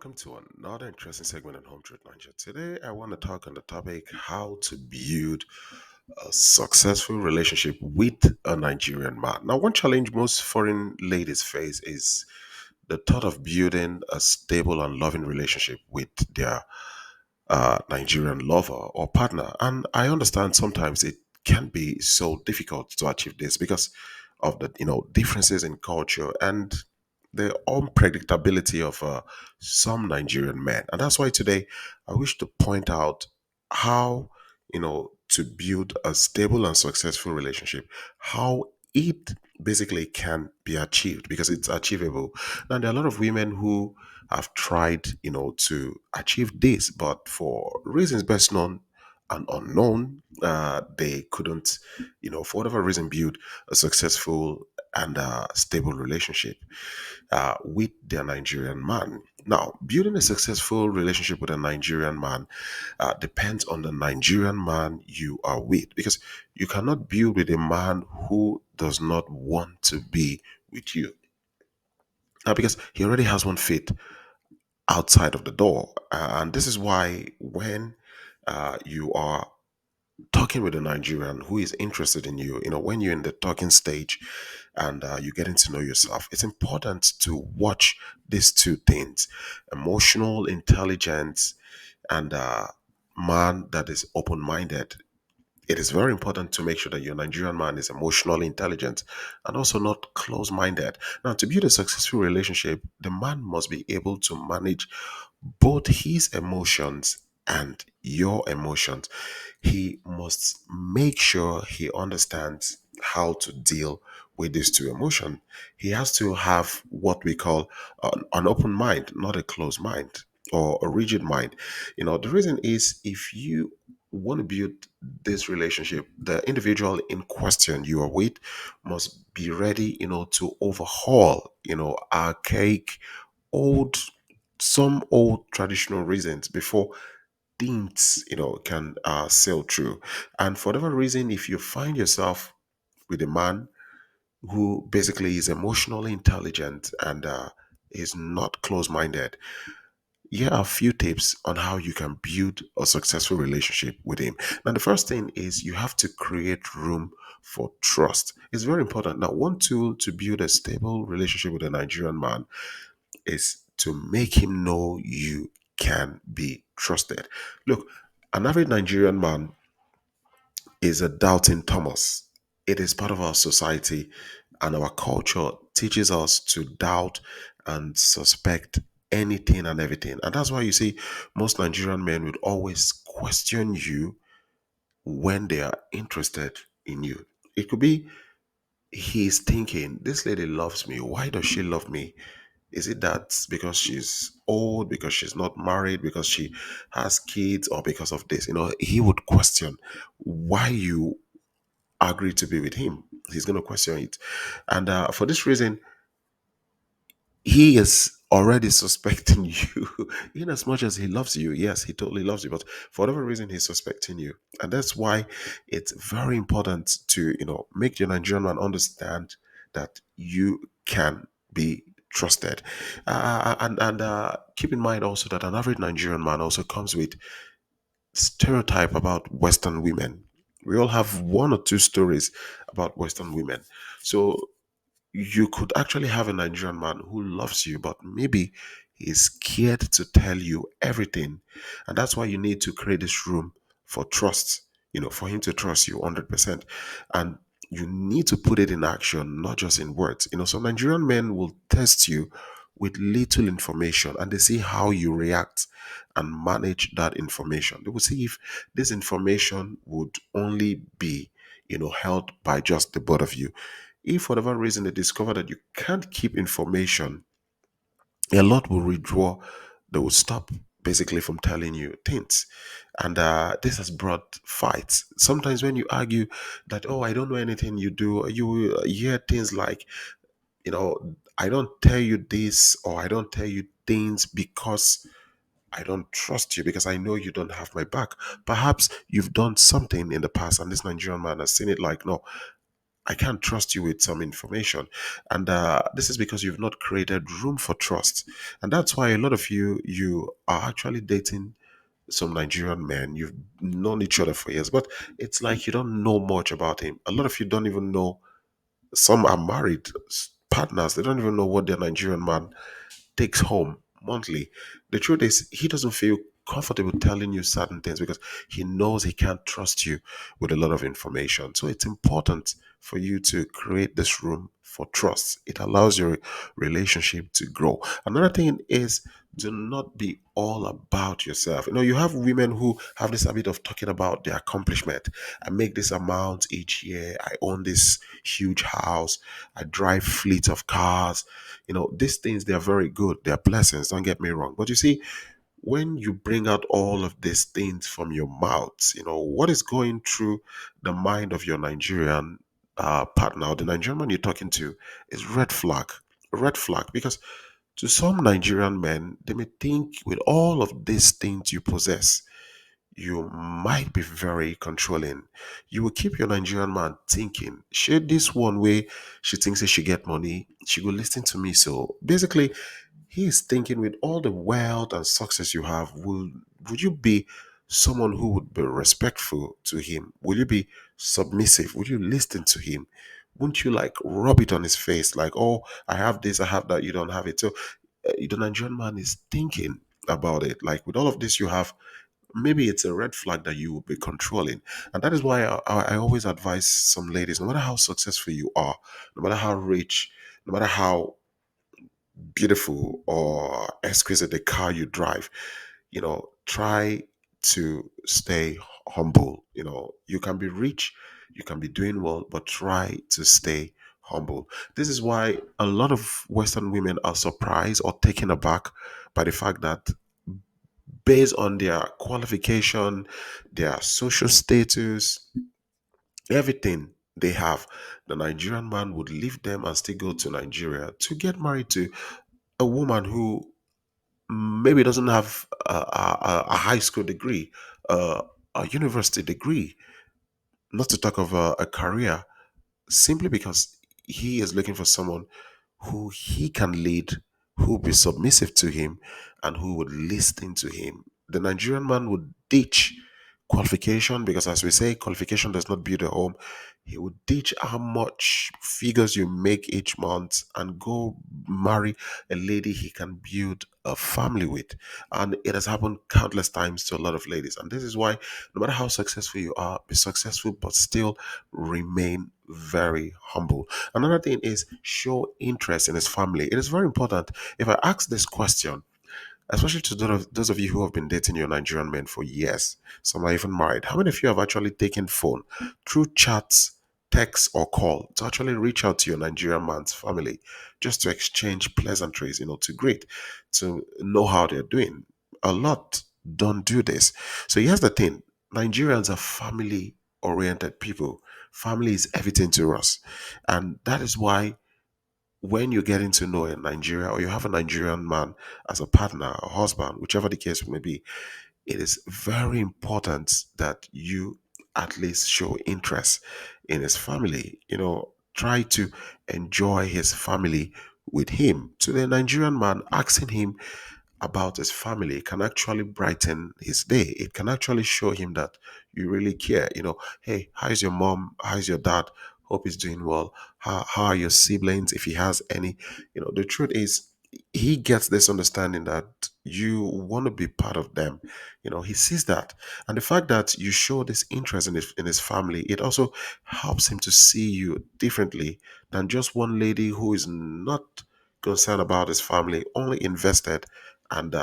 welcome to another interesting segment on Home Truth Nigeria. Today, I want to talk on the topic how to build a successful relationship with a Nigerian man. Now, one challenge most foreign ladies face is the thought of building a stable and loving relationship with their Nigerian lover or partner. And I understand sometimes it can be so difficult to achieve this because of the differences in culture and the unpredictability of some Nigerian men. And that's why today I wish to point out how to build a stable and successful relationship, how it basically can be achieved because it's achievable. Now there are a lot of women who have tried, to achieve this, but for reasons best known and unknown, they couldn't, for whatever reason, build a successful and stable relationship with their Nigerian man. Now, building a successful relationship with a Nigerian man depends on the Nigerian man you are with, because you cannot build with a man who does not want to be with you. Now, because he already has one foot outside of the door. And this is why when you are talking with a Nigerian who is interested in you, when you're in the talking stage and you're getting to know yourself, it's important to watch these two things: emotional intelligence and man that is open minded. It is very important to make sure that your Nigerian man is emotionally intelligent and also not close minded. Now, to build a successful relationship, the man must be able to manage both his emotions and your emotions. He must make sure he understands how to deal with these two emotions. He has to have what we call an open mind, not a closed mind or a rigid mind. The reason is, if you want to build this relationship, the individual in question you are with must be ready, to overhaul, archaic, old, some old traditional reasons before things, can sail through. And for whatever reason, if you find yourself with a man who basically is emotionally intelligent and is not close-minded, here are a few tips on how you can build a successful relationship with him. Now, the first thing is you have to create room for trust. It's very important. Now, one tool to build a stable relationship with a Nigerian man is to make him know you can be trusted. Look, an average Nigerian man is a doubting Thomas. It is part of our society, and our culture teaches us to doubt and suspect anything and everything. And that's why you see most Nigerian men would always question you when they are interested in you. It could be he's thinking, this lady loves me. Why does she love me? Is it that because she's old, because she's not married, because she has kids, or because of this? He would question why you agree to be with him. He's going to question it. And for this reason, he is already suspecting you. In as much as he loves you, yes, he totally loves you, but for whatever reason he's suspecting you. And that's why it's very important to make your Nigerian man understand that you can be trusted. And keep in mind also that an average Nigerian man also comes with stereotype about Western women. We all have one or two stories about Western women. So you could actually have a Nigerian man who loves you, but maybe he's scared to tell you everything. And that's why you need to create this room for trust, for him to trust you 100%. And you need to put it in action, not just in words. Some Nigerian men will test you with little information, and they see how you react and manage that information. They will see if this information would only be, held by just the both of you. If for whatever reason they discover that you can't keep information, a lot will withdraw. They will stop basically from telling you things. And this has brought fights. Sometimes when you argue that, oh, I don't know anything you do, you will hear things like, I don't tell you this, or I don't tell you things because I don't trust you, because I know you don't have my back. Perhaps you've done something in the past, and this Nigerian man has seen it like, no, I can't trust you with some information. And this is because you've not created room for trust. And that's why a lot of you are actually dating some Nigerian men. You've known each other for years, but it's like you don't know much about him. A lot of you don't even know. Some are married partners. They don't even know what their Nigerian man takes home monthly. The truth is, he doesn't feel comfortable telling you certain things because he knows he can't trust you with a lot of information. So it's important for you to create this room for trust. It allows your relationship to grow. Another thing is, do not be all about yourself. You have women who have this habit of talking about their accomplishment. I make this amount each year. I own this huge house. I drive fleet of cars. These things, they are very good. They are blessings. Don't get me wrong. But you see, when you bring out all of these things from your mouth, what is going through the mind of your Nigerian partner, or the Nigerian man you're talking to, is red flag. Red flag. Because to some Nigerian men, they may think with all of these things you possess, you might be very controlling. You will keep your Nigerian man thinking, she this one way she thinks that she get money, she will listen to me. So basically, he is thinking with all the wealth and success you have, would you be someone who would be respectful to him? Will you be submissive? Would you listen to him? Wouldn't you like rub it on his face like, oh, I have this, I have that, you don't have it? So the Nigerian man is thinking about it. Like with all of this you have, maybe it's a red flag that you will be controlling. And that is why I always advise some ladies, no matter how successful you are, no matter how rich, no matter how beautiful or exquisite the car you drive, try to stay humble. You can be rich, you can be doing well, but try to stay humble. This is why a lot of Western women are surprised or taken aback by the fact that, based on their qualification, their social status, everything they have, the Nigerian man would leave them and still go to Nigeria to get married to a woman who maybe doesn't have a high school degree, a university degree, not to talk of a career, simply because he is looking for someone who he can lead, who will be submissive to him, and who would listen to him. The Nigerian man would ditch qualification because, as we say, qualification does not build a home. He would ditch how much figures you make each month and go marry a lady he can build a family with. And it has happened countless times to a lot of ladies. And this is why, no matter how successful you are, be successful, but still remain very humble. Another thing is, show interest in his family. It is very important. If I ask this question, especially to those of you who have been dating your Nigerian men for years, some are even married, how many of you have actually taken phone through chats, text, or call to actually reach out to your Nigerian man's family just to exchange pleasantries, to greet, to know how they're doing? A lot don't do this. So here's the thing: Nigerians are family oriented people. Family is everything to us. And that is why, when you're getting to know a Nigeria, or you have a Nigerian man as a partner or husband, whichever the case may be, it is very important that you at least show interest in his family. Try to enjoy his family with him. To the Nigerian man, asking him about his family can actually brighten his day. It can actually show him that you really care. Hey, how's your mom? How's your dad? Hope he's doing well. How are your siblings, if he has any? The truth is, he gets this understanding that you want to be part of them. He sees that. And the fact that you show this interest in his family, it also helps him to see you differently than just one lady who is not concerned about his family, only invested, and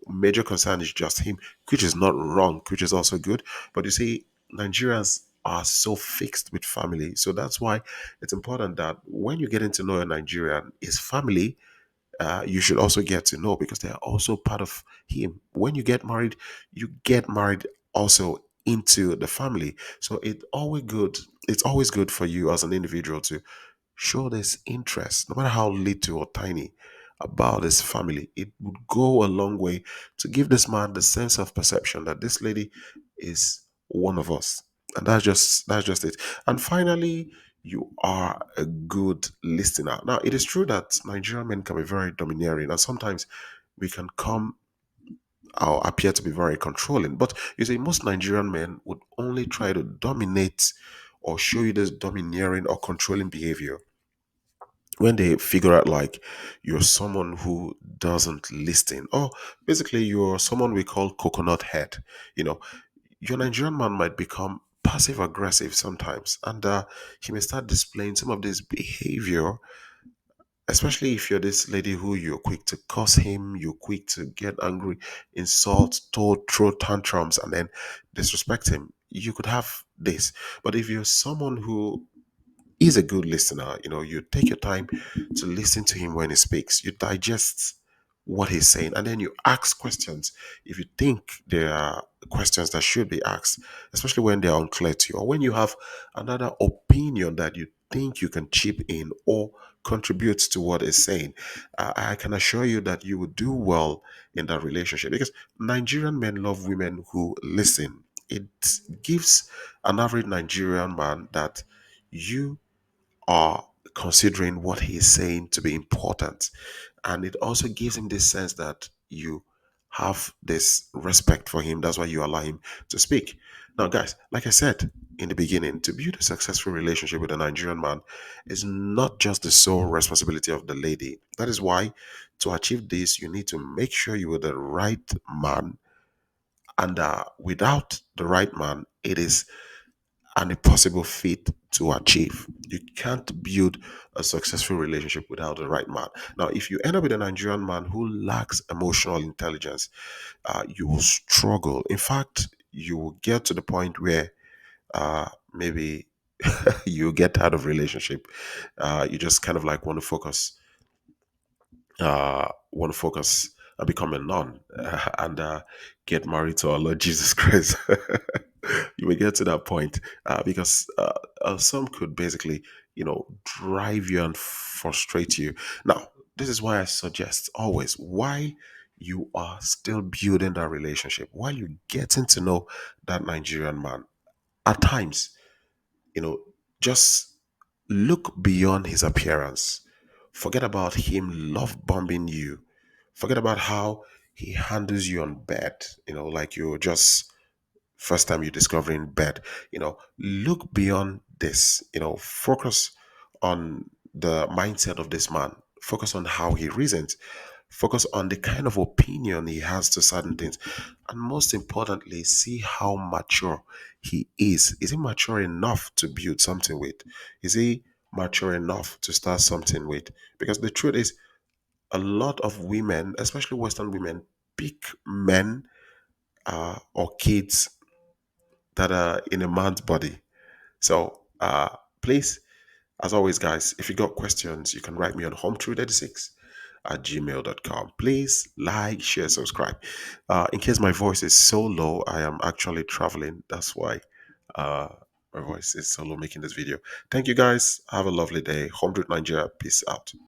major concern is just him, which is not wrong, which is also good. But you see, Nigerians are so fixed with family. So that's why it's important that when you get to know a Nigerian, his family, you should also get to know, because they are also part of him. When you get married also into the family. So it's always good for you as an individual to show this interest, no matter how little or tiny, about his family. It would go a long way to give this man the sense of perception that this lady is one of us. And that's just it. And finally, you are a good listener. Now, it is true that Nigerian men can be very domineering, and sometimes we can come or appear to be very controlling. But you see, most Nigerian men would only try to dominate or show you this domineering or controlling behavior when they figure out like you're someone who doesn't listen, or basically you're someone we call coconut head. You know, your Nigerian man might become passive aggressive sometimes, and he may start displaying some of this behavior, especially if you're this lady who you're quick to curse him, you're quick to get angry, insult, throw tantrums, and then disrespect him. You could have this. But if you're someone who is a good listener, you take your time to listen to him when he speaks, you digest what he's saying, and then you ask questions if you think there are questions that should be asked, especially when they're unclear to you, or when you have another opinion that you think you can chip in or contribute to what is saying. I can assure you that you will do well in that relationship, because Nigerian men love women who listen. It gives an average Nigerian man that you are considering what he's saying to be important. And it also gives him this sense that you have this respect for him. That's why you allow him to speak. Now, guys, like I said in the beginning, to build a successful relationship with a Nigerian man is not just the sole responsibility of the lady. That is why, to achieve this, you need to make sure you are the right man. And without the right man, it is an impossible feat to achieve. You can't build a successful relationship without the right man. Now, if you end up with a Nigerian man who lacks emotional intelligence, you will struggle. In fact, you will get to the point where maybe you get out of relationship. You just kind of like want to focus and become a nun and get married to our Lord Jesus Christ. You will get to that point because some could basically, drive you and frustrate you. Now, this is why I suggest always why you are still building that relationship, while you're getting to know that Nigerian man. At times, you know, just look beyond his appearance. Forget about him love bombing you. Forget about how he handles you on bed, like you're just first time you're discovering bed. Look beyond this, focus on the mindset of this man, focus on how he reasons, focus on the kind of opinion he has to certain things, and most importantly, see how mature he is. Is he mature enough to build something with? Is he mature enough to start something with? Because the truth is, a lot of women, especially Western women, pick men or kids that are in a man's body. So please, as always, guys, if you got questions, you can write me on home336@gmail.com. Please like, share, subscribe. In case my voice is so low, I am actually traveling. That's why uh, my voice is so low making this video. Thank you, guys. Have a lovely day. Home Nigeria. Peace out.